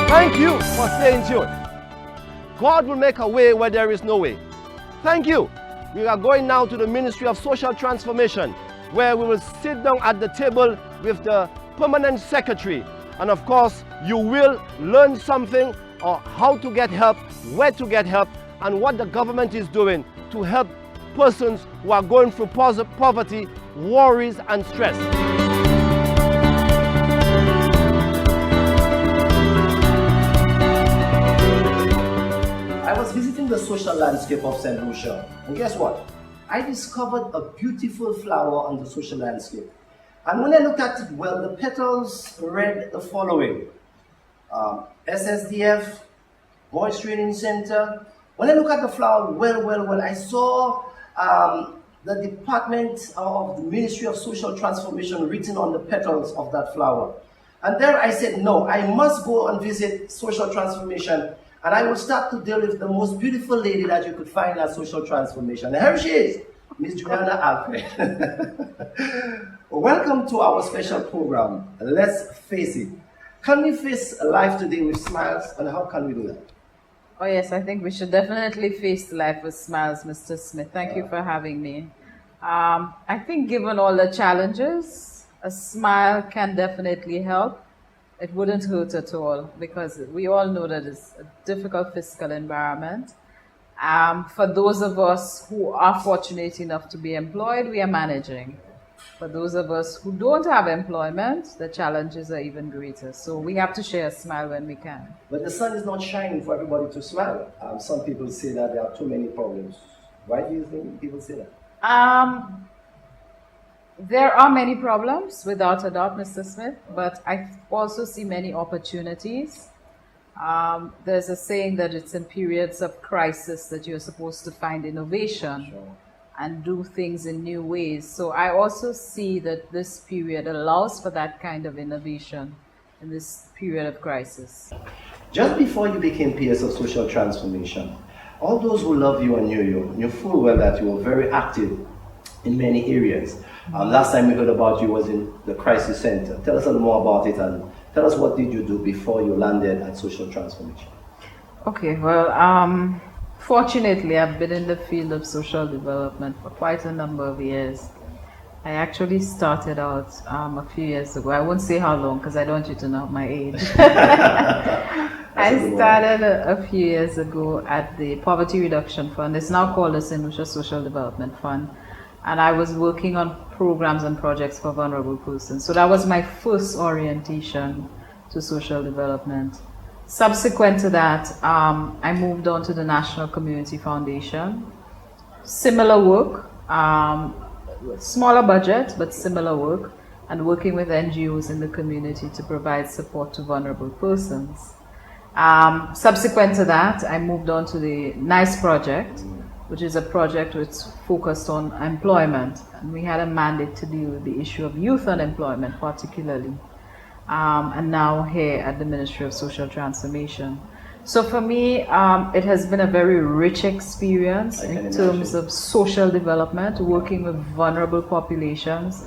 Thank you for staying tuned. God will make a way where there is no way. Thank you. We are going now to the Ministry of Social Transformation, where we will sit down at the table with the permanent secretary. And of course, you will learn something on how to get help, where to get help, and what the government is doing to help persons who are going through poverty, worries, and stress. I was visiting the social landscape of St. Lucia, and guess what? I discovered a beautiful flower on the social landscape. And when I looked at it well, the petals read the following. SSDF, Boys Training Center. When I look at the flower well, I saw the Department of the Ministry of Social Transformation written on the petals of that flower. And there I said, no, I must go and visit social transformation, and I will start to deal with the most beautiful lady that you could find at social transformation. And here she is, Miss Juliana Alfred. Welcome to our special program, Let's Face It. Can we face life today with smiles, and how can we do that? Oh yes, I think we should definitely face life with smiles, Mr. Smith. Thank you for having me. I think given all the challenges, a smile can definitely help. It wouldn't hurt at all, because we all know that it's a difficult fiscal environment. For those of us who are fortunate enough to be employed, we are managing. For those of us who don't have employment, the challenges are even greater. So we have to share a smile when we can. But the sun is not shining for everybody to smile. Some people say that there are too many problems. Why do you think people say that? There are many problems, without a doubt, Mr. Smith, but I also see many opportunities. There's a saying that it's in periods of crisis that you're supposed to find innovation. Sure. And do things in new ways. So I also see that this period allows for that kind of innovation in this period of crisis. Just before you became PS of Social Transformation, all those who love you and knew you knew full well that you were very active in many areas. Last time we heard about you was in the crisis center. Tell us a little more about it, and tell us what did you do before you landed at Social Transformation. Okay, well, fortunately, I've been in the field of social development for quite a number of years. I actually started out a few years ago. I won't say how long, because I don't want you to know my age. I started a few years ago at the Poverty Reduction Fund. It's now called the St. Lucia Social Development Fund. And I was working on programs and projects for vulnerable persons. So that was my first orientation to social development. Subsequent to that, I moved on to the National Community Foundation. Similar work, smaller budget, but similar work, and working with NGOs in the community to provide support to vulnerable persons. Subsequent to that, I moved on to the NICE project, which is a project which focused on employment. And we had a mandate to deal with the issue of youth unemployment particularly. And now here at the Ministry of Social Transformation. So for me, it has been a very rich experience in terms of social development, working with vulnerable populations,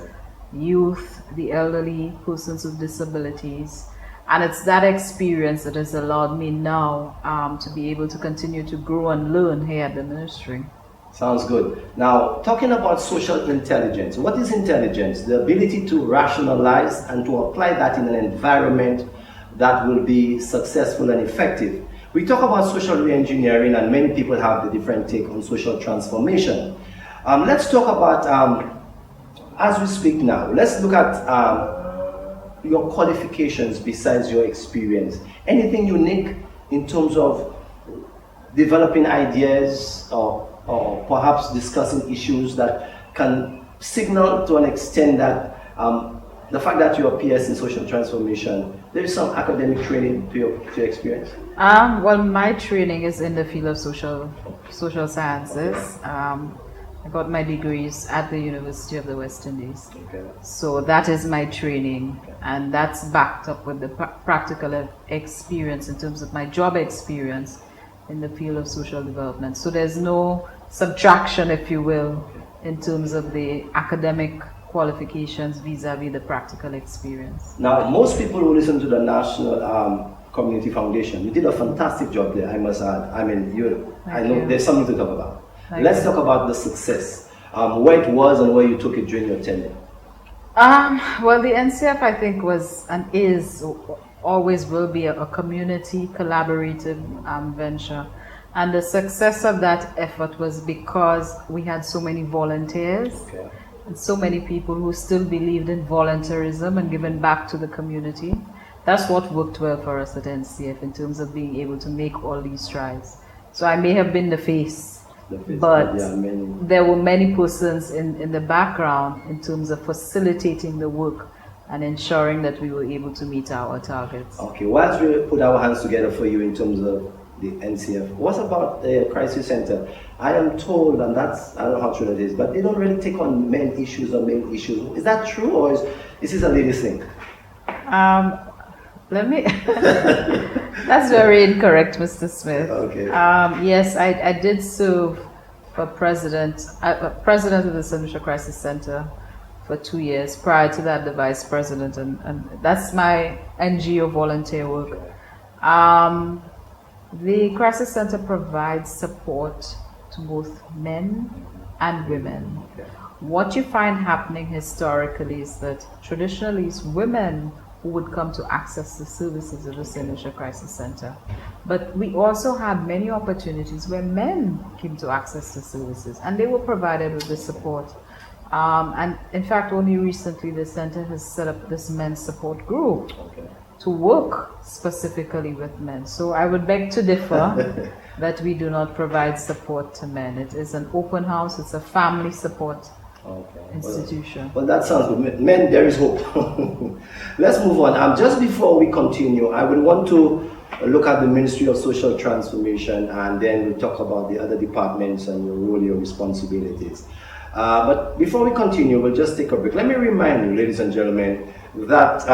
youth, the elderly, persons with disabilities. And it's that experience that has allowed me now to be able to continue to grow and learn here at the ministry. Sounds good. Now, talking about social intelligence, what is intelligence? The ability to rationalize and to apply that in an environment that will be successful and effective. We talk about social reengineering, and many people have the different take on social transformation. Let's talk about, as we speak now, let's look at your qualifications besides your experience. Anything unique in terms of developing ideas or perhaps discussing issues that can signal to an extent that the fact that you're a PS in social transformation, there is some academic training to your experience? Well, my training is in the field of social sciences. I got my degrees at the University of the West Indies. Okay. So that is my training, and that's backed up with the practical experience in terms of my job experience in the field of social development. So there's no subtraction, if you will, in terms of the academic qualifications vis-a-vis the practical experience. Now, most people who listen to the national Community Foundation. You did a fantastic job there, I must add. I mean, I know you. there's something to talk about. Thank Let's you. talk about the success, where it was and where you took it during your tenure. Well, the NCF, I think, was and is always will be a community collaborative venture. And the success of that effort was because we had so many volunteers and so many people who still believed in volunteerism and giving back to the community. That's what worked well for us at NCF in terms of being able to make all these strides. So I may have been the face, but there were many persons in the background in terms of facilitating the work and ensuring that we were able to meet our targets. Okay, once we put our hands together for you in terms of the NCF, what about the crisis center? I am told, and that's, I don't know how true that is, but they don't really take on men issues or male issues. Is that true, or is this a ladies thing? That's very incorrect, Mr. Smith. Okay. Yes, I did serve for president of the St. Lucia Crisis Center for 2 years. Prior to that, the vice president, and that's my NGO volunteer work. The Crisis Center provides support to both men and women. What you find happening historically is that traditionally it's women who would come to access the services of the St. Lucia Crisis Center. But we also had many opportunities where men came to access the services and they were provided with the support. And in fact, only recently the center has set up this men's support group to work specifically with men. So I would beg to differ that we do not provide support to men. It is an open house, it's a family support institution. Well, that sounds good. Men, there is hope. Let's move on. Just before we continue, I would want to look at the Ministry of Social Transformation, and then we'll talk about the other departments and your role, your responsibilities. But before we continue, we'll just take a break. Let me remind you, ladies and gentlemen, that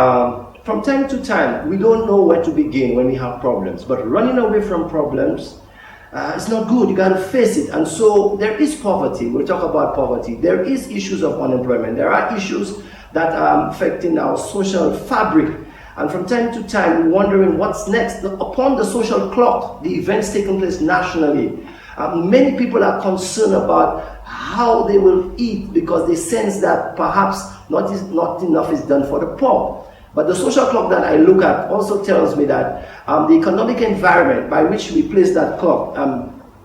from time to time, we don't know where to begin when we have problems, but running away from problems, it's not good. You got to face it. And so there is poverty. We'll talk about poverty. There is issues of unemployment. There are issues that are affecting our social fabric. And from time to time, we're wondering what's next. Upon the social clock, the events taking place nationally, many people are concerned about how they will eat because they sense that perhaps not enough is done for the poor. But the social clock that I look at also tells me that the economic environment by which we place that clock,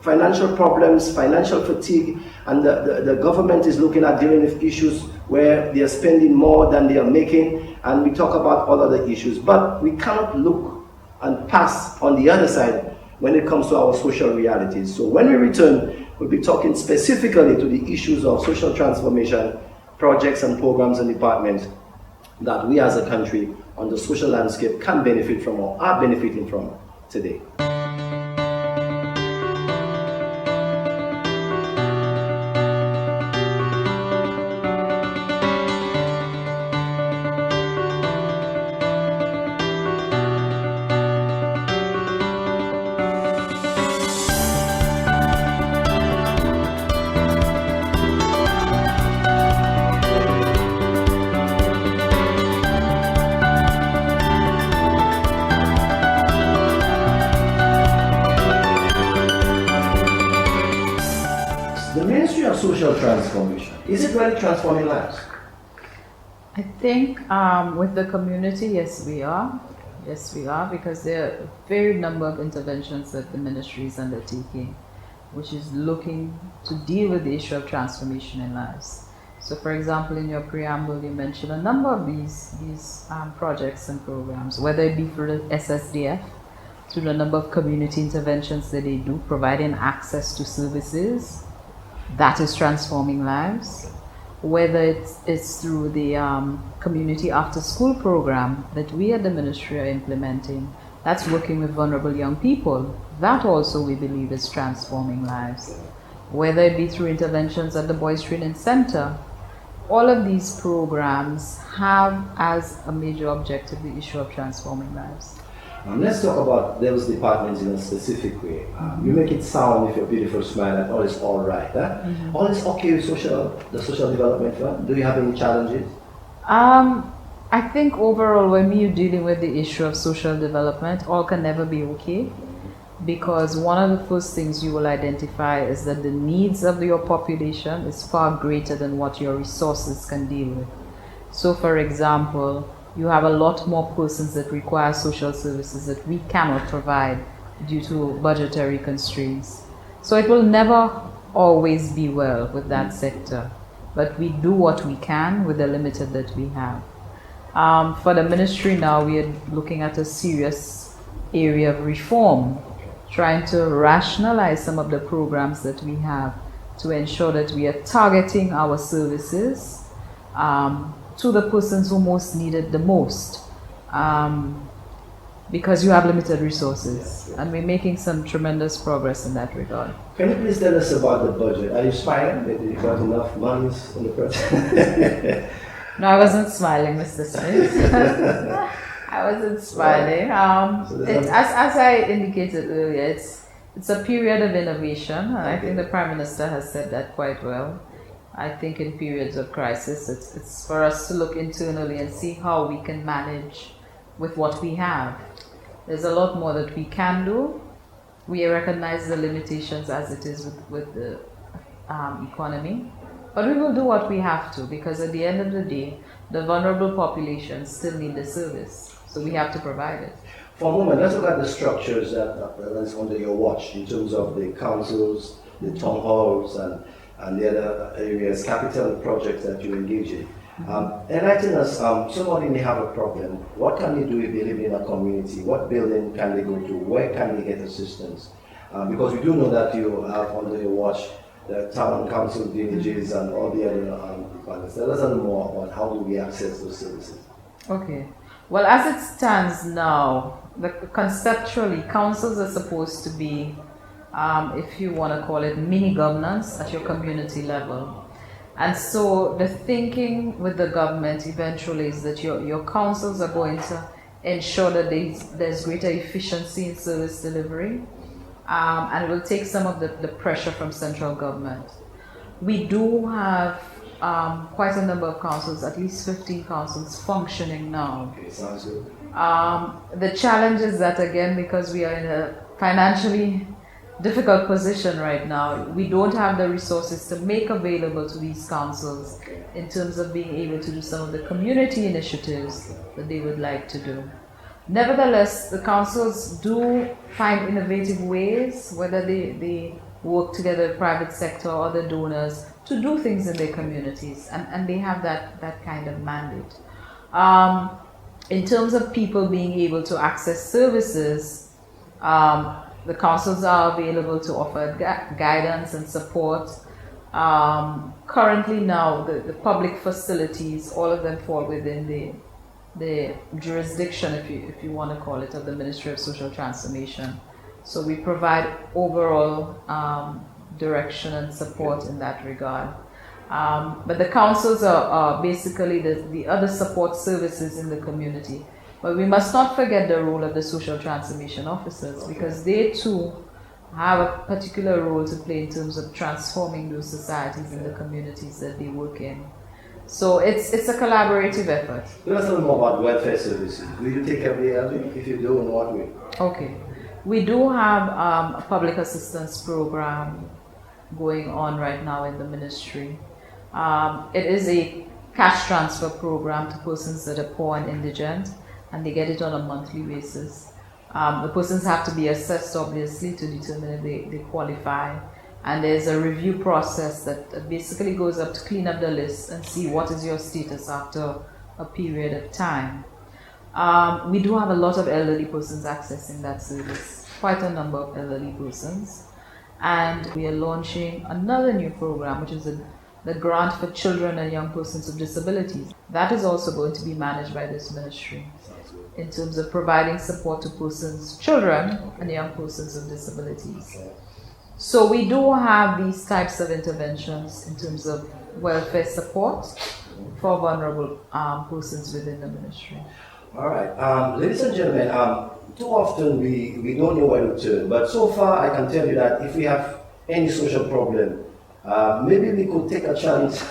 financial problems, financial fatigue, and the government is looking at dealing with issues where they are spending more than they are making, and we talk about all other issues. But we cannot look and pass on the other side when it comes to our social realities. So when we return, we'll be talking specifically to the issues of social transformation, projects and programs and departments that we as a country on the social landscape can benefit from or are benefiting from today. Social transformation. Is it really transforming lives? I think with the community, yes we are. Yes we are, because there are a varied number of interventions that the ministry is undertaking, which is looking to deal with the issue of transformation in lives. So for example, in your preamble, you mentioned a number of these projects and programs, whether it be through the SSDF, through the number of community interventions that they do, providing access to services, that is transforming lives, whether it's through the community after school program that we at the ministry are implementing, that's working with vulnerable young people, that also we believe is transforming lives, whether it be through interventions at the Boys Training Center. All of these programs have as a major objective the issue of transforming lives. Let's talk about those departments in a specific way. You make it sound with your beautiful smile that all is all right. Huh? All is okay with the social development fund. Do you have any challenges? I think overall, when you're dealing with the issue of social development, all can never be okay, because one of the first things you will identify is that the needs of your population is far greater than what your resources can deal with. So, for example, you have a lot more persons that require social services that we cannot provide due to budgetary constraints. So it will never always be well with that sector, but we do what we can with the limited that we have. For the ministry now, we are looking at a serious area of reform, trying to rationalize some of the programs that we have to ensure that we are targeting our services to the persons who most need it the most, because you have limited resources, and we're making some tremendous progress in that regard. Can you please tell us about the budget? Are you smiling that you got enough money in the project? No, I wasn't smiling, Mr. Smith. I wasn't smiling. As I indicated earlier, it's a period of innovation, and I think the Prime Minister has said that quite well. I think in periods of crisis, it's for us to look internally and see how we can manage with what we have. There's a lot more that we can do. We recognize the limitations as it is with the economy. But we will do what we have to, because at the end of the day, the vulnerable population still need the service. So we have to provide it. For a moment, let's look at the structures that's under your watch in terms of the councils, the town halls, and the other areas, capital projects that you engage in. Enlighten us, somebody may have a problem. What can they do if they live in a community? What building can they go to? Where can they get assistance? Because we do know that you have under your watch the town council villages and all the other departments. Tell us a little more about how do we access those services. Okay. Well, as it stands now, conceptually, councils are supposed to be, if you want to call it, mini governance at your community level. And so the thinking with the government eventually is that your councils are going to ensure that there's greater efficiency in service delivery, and will take some of the pressure from central government. We do have quite a number of councils, at least 15 councils functioning now. Okay, sounds good. The challenge is that, again, because we are in a financially difficult position right now, we don't have the resources to make available to these councils in terms of being able to do some of the community initiatives that they would like to do. Nevertheless, the councils do find innovative ways, whether they work together with private sector or the donors, to do things in their communities, and they have that kind of mandate. In terms of people being able to access services, the councils are available to offer guidance and support. Currently now, the public facilities, all of them fall within the jurisdiction, if you want to call it, of the Ministry of Social Transformation. So we provide overall direction and support in that regard. But the councils are basically the other support services in the community. But we must not forget the role of the social transformation officers, because they too have a particular role to play in terms of transforming those societies and the communities that they work in. So it's a collaborative effort. Tell us a little more about welfare services. Do you take care of the elderly? If you do, in what way? Okay. We do have a public assistance program going on right now in the ministry. It is a cash transfer program to persons that are poor and indigent, and they get it on a monthly basis. The persons have to be assessed, obviously, to determine if they qualify. And there's a review process that basically goes up to clean up the list and see what is your status after a period of time. We do have a lot of elderly persons accessing that service, quite a number of elderly persons. And we are launching another new program, which is the grant for children and young persons with disabilities. That is also going to be managed by this ministry in terms of providing support to persons, children and young persons with disabilities. So we do have these types of interventions in terms of welfare support for vulnerable persons within the ministry. All right, ladies and gentlemen, too often we don't know where to turn, but so far I can tell you that if we have any social problem, Maybe we could take a chance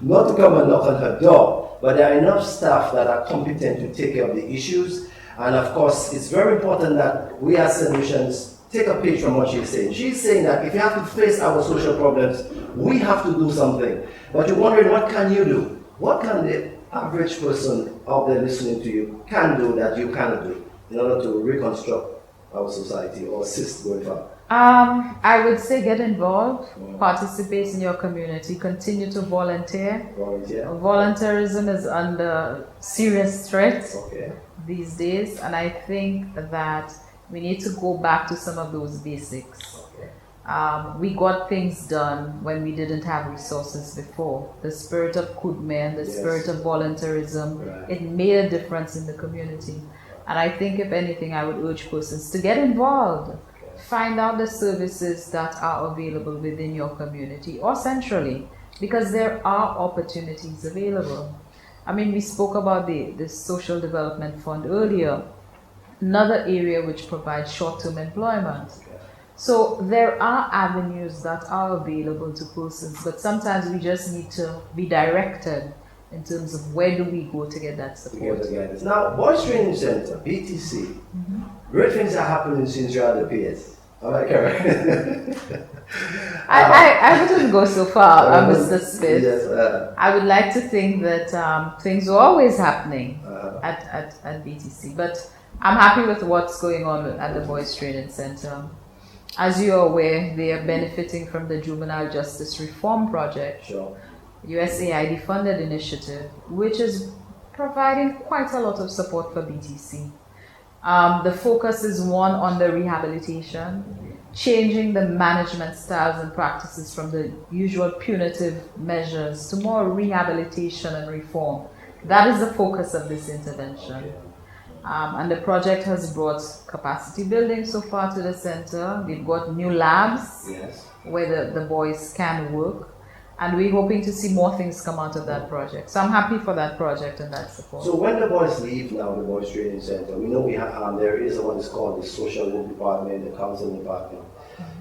not to come and knock on her door, but there are enough staff that are competent to take care of the issues. And of course, it's very important that we as solutions take a page from what she's saying. She's saying that if you have to face our social problems, we have to do something. But you're wondering, what can you do? What can the average person out there listening to you can do that you cannot do in order to reconstruct our society or assist going forward? I would say get involved, participate in your community, continue to volunteer. Volunteerism is under serious threat these days, and I think that we need to go back to some of those basics. We got things done when we didn't have resources before. The spirit of Kudme, the spirit of volunteerism, it made a difference in the community. And I think, if anything, I would urge persons to get involved. Find out the services that are available within your community or centrally, because there are opportunities available. I mean, we spoke about the Social Development Fund earlier, another area which provides short-term employment. So there are avenues that are available to persons, but sometimes we just need to be directed in terms of where do we go to get that support. Now, Boys Training Center, BTC, great things are happening since you're at the PS. Am I correct? I wouldn't go so far, Mr. Smith. Yes, I would like to think that things were always happening at BTC, but I'm happy with what's going on at the Boys Training Center. As you are aware, they are benefiting from the Juvenile Justice Reform Project, USAID funded initiative, which is providing quite a lot of support for BTC. The focus is one on the rehabilitation, changing the management styles and practices from the usual punitive measures to more rehabilitation and reform. That is the focus of this intervention. And the project has brought capacity building so far to the center. We've got new labs where the boys can work. And we're hoping to see more things come out of that project. So I'm happy for that project and that support. So when the boys leave now, the Boys Training Center, we know we have, there is what is called the social work department, the counseling department.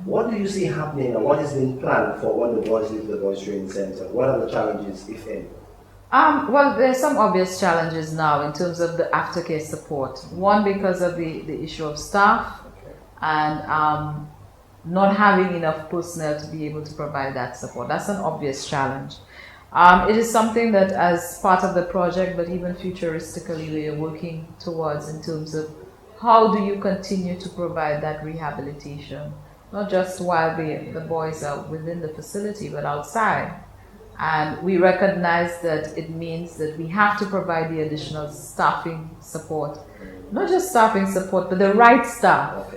What do you see happening and what is being planned for when the boys leave the Boys Training Center? What are the challenges, if any? Well, there's some obvious challenges now in terms of the aftercare support. One, because of the issue of staff and not having enough personnel to be able to provide that support. That's an obvious challenge. It is something that, as part of the project, but even futuristically, we are working towards in terms of how do you continue to provide that rehabilitation, not just while the boys are within the facility, but outside. And we recognize that it means that we have to provide the additional staffing support, not just staffing support, but the right staff.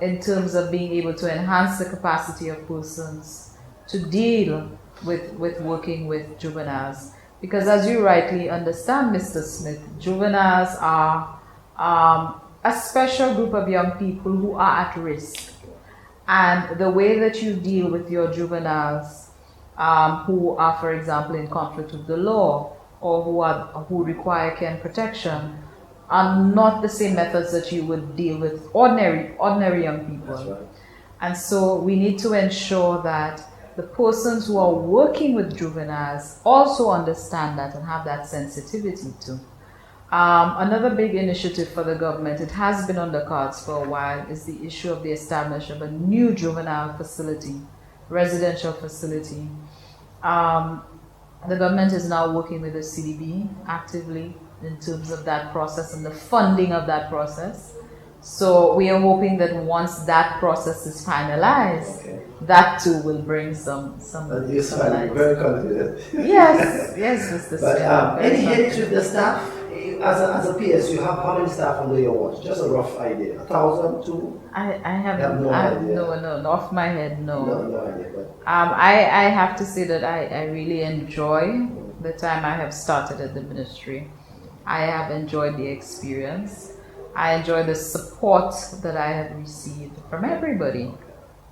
In terms of being able to enhance the capacity of persons to deal with working with juveniles. Because as you rightly understand, Mr. Smith, juveniles are a special group of young people who are at risk. And the way that you deal with your juveniles who are, for example, in conflict with the law or who require care and protection are not the same methods that you would deal with ordinary young people. That's right. And so we need to ensure that the persons who are working with juveniles also understand that and have that sensitivity too. Another big initiative for the government, it has been on the cards for a while, is the issue of the establishment of a new juvenile facility, residential facility. The government is now working with the CDB actively in terms of that process and the funding of that process. So we are hoping that once that process is finalized, that too will bring some Yes, I'm very confident. Yes, Mr. But any headaches with the staff? As a PS, you have how many staff under your watch? Just a rough idea. 1,000, 2? I have no idea. No, off my head, no. No idea. But I have to say that I really enjoy the time I have started at the ministry. I have enjoyed the experience. I enjoy the support that I have received from everybody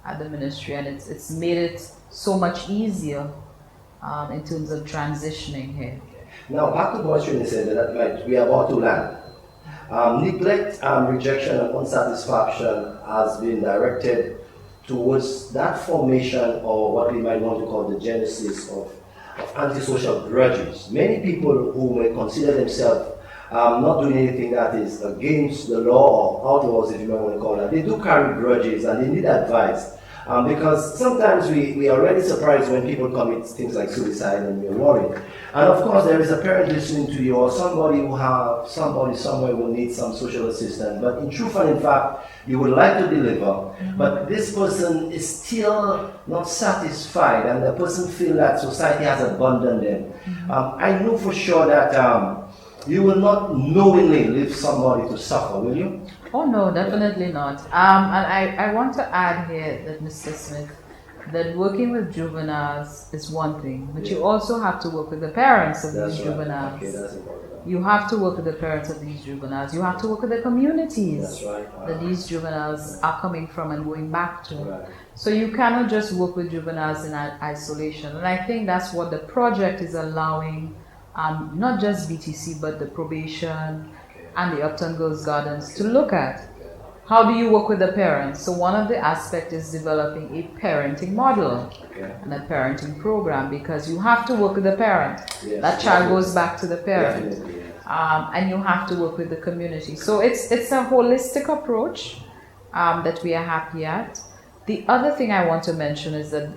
at the ministry, and it's made it so much easier in terms of transitioning here. now back to Boys Training Center that we are about to land. Neglect, rejection, and unsatisfaction has been directed towards that formation, or what we might want to call the genesis of antisocial grudges. Many people who may consider themselves not doing anything that is against the law or outlaws, if you might want to call that, they do carry grudges and they need advice. Because sometimes we are already surprised when people commit things like suicide and we're worried. And of course, there is a parent listening to you, or somebody somewhere who needs some social assistance. But in truth and in fact, you would like to deliver, but this person is still not satisfied, and the person feels that society has abandoned them. I know for sure that you will not knowingly leave somebody to suffer, will you? Oh no, definitely not. And I want to add here that, Mr. Smith, that working with juveniles is one thing, but you also have to work with the parents of these juveniles. Okay, that's important. You have to work with the parents of these juveniles. You have to work with the communities That these juveniles are coming from and going back to. Right. So you cannot just work with juveniles in isolation. And I think that's what the project is allowing, not just BTC, but the probation and the Upton Girls Gardens to look at. How do you work with the parents? So one of the aspects is developing a parenting model and a parenting program, because you have to work with the parent. Yes, that child goes back to the parent. Definitely, yes. And you have to work with the community. So it's a holistic approach that we are happy at. The other thing I want to mention is that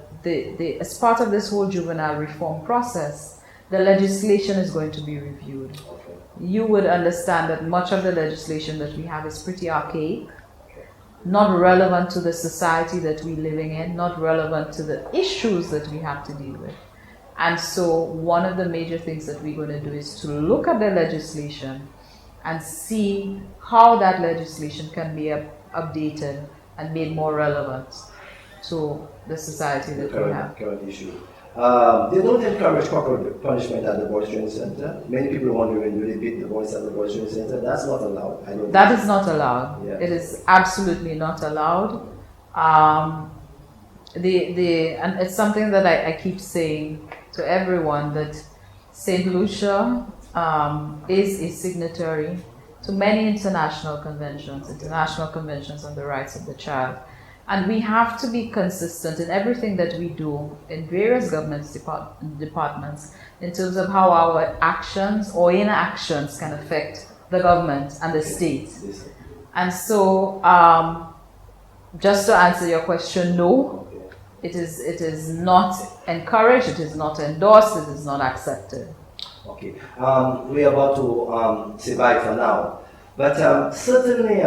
as part of this whole juvenile reform process, the legislation is going to be reviewed. You would understand that much of the legislation that we have is pretty archaic, not relevant to the society that we're living in, not relevant to the issues that we have to deal with. And so one of the major things that we're going to do is to look at the legislation and see how that legislation can be updated and made more relevant to the society that we have. Current issue. They don't encourage corporal punishment at the boys' training center. Many people are wondering, do they beat the boys at the boys' training center? That's not allowed. That is not allowed. Yeah. It is absolutely not allowed. And it's something that I keep saying to everyone, that St. Lucia is a signatory to many international conventions on the rights of the child. And we have to be consistent in everything that we do in various government departments in terms of how our actions or inactions can affect the government and the state. And so, just to answer your question, no, it is not encouraged, it is not endorsed, it is not accepted. Okay, we're about to say bye for now. But certainly,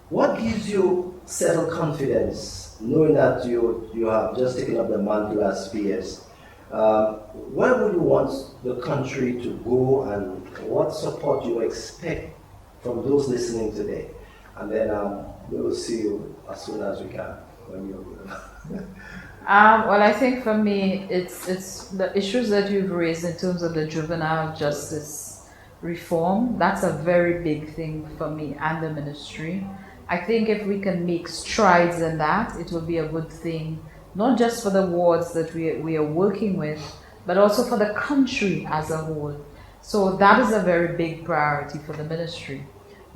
what gives you settled confidence, knowing that you have just taken up the mantle as PS? Where would you want the country to go, and what support you expect from those listening today? And then we will see you as soon as we can when you're good. Well, I think for me, it's the issues that you've raised in terms of the juvenile justice reform. That's a very big thing for me and the ministry. I think if we can make strides in that, it will be a good thing, not just for the wards that we are working with, but also for the country as a whole. So that is a very big priority for the ministry.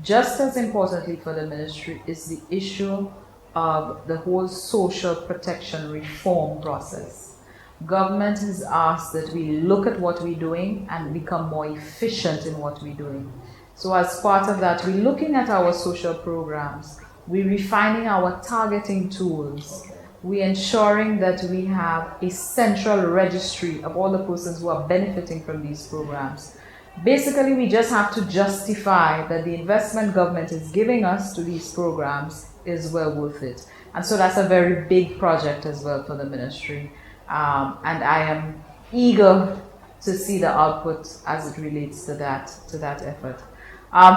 Just as importantly for the ministry is the issue of the whole social protection reform process. Government has asked that we look at what we're doing and become more efficient in what we're doing. So as part of that, we're looking at our social programs, we're refining our targeting tools, we're ensuring that we have a central registry of all the persons who are benefiting from these programs. Basically, we just have to justify that the investment government is giving us to these programs is well worth it. And so that's a very big project as well for the ministry. And I am eager to see the output as it relates to that effort.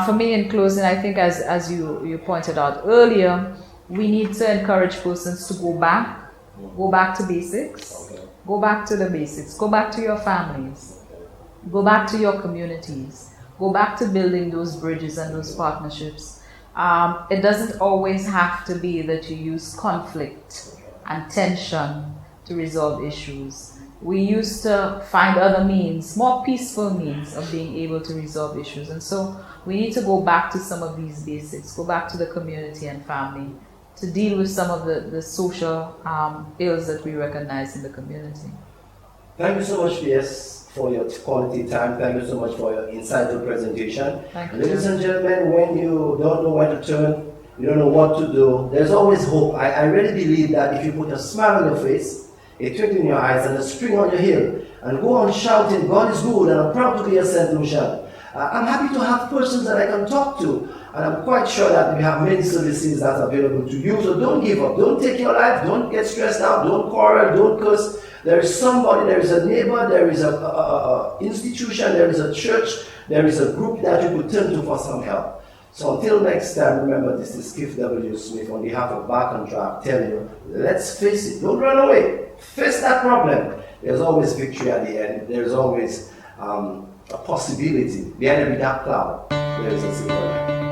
For me, in closing, I think as you pointed out earlier, we need to encourage persons to go back to basics, go back to the basics, go back to your families, go back to your communities, go back to building those bridges and those partnerships. It doesn't always have to be that you use conflict and tension to resolve issues. We used to find other means, more peaceful means of being able to resolve issues. And so we need to go back to some of these basics, go back to the community and family to deal with some of the social ills that we recognize in the community. Thank you so much, P.S., for your quality time. Thank you so much for your insightful presentation. Thank you. Ladies and gentlemen, when you don't know where to turn, you don't know what to do, there's always hope. I really believe that if you put a smile on your face, a twinkle in your eyes, and a spring on your heel, and go on shouting, God is good, and I'm proud to be a St. Lucian. I'm happy to have persons that I can talk to, and I'm quite sure that we have many services that are available to you. So don't give up, don't take your life, don't get stressed out, don't quarrel, don't curse. There is somebody, there is a neighbor, there is a institution, there is a church, there is a group that you could turn to for some help. So until next time, remember, this is Keith W. Smith on behalf of Back on Track telling you, let's face it, don't run away, face that problem. There's always victory at the end, there's always a possibility. Behind every dark cloud, there is a silver light.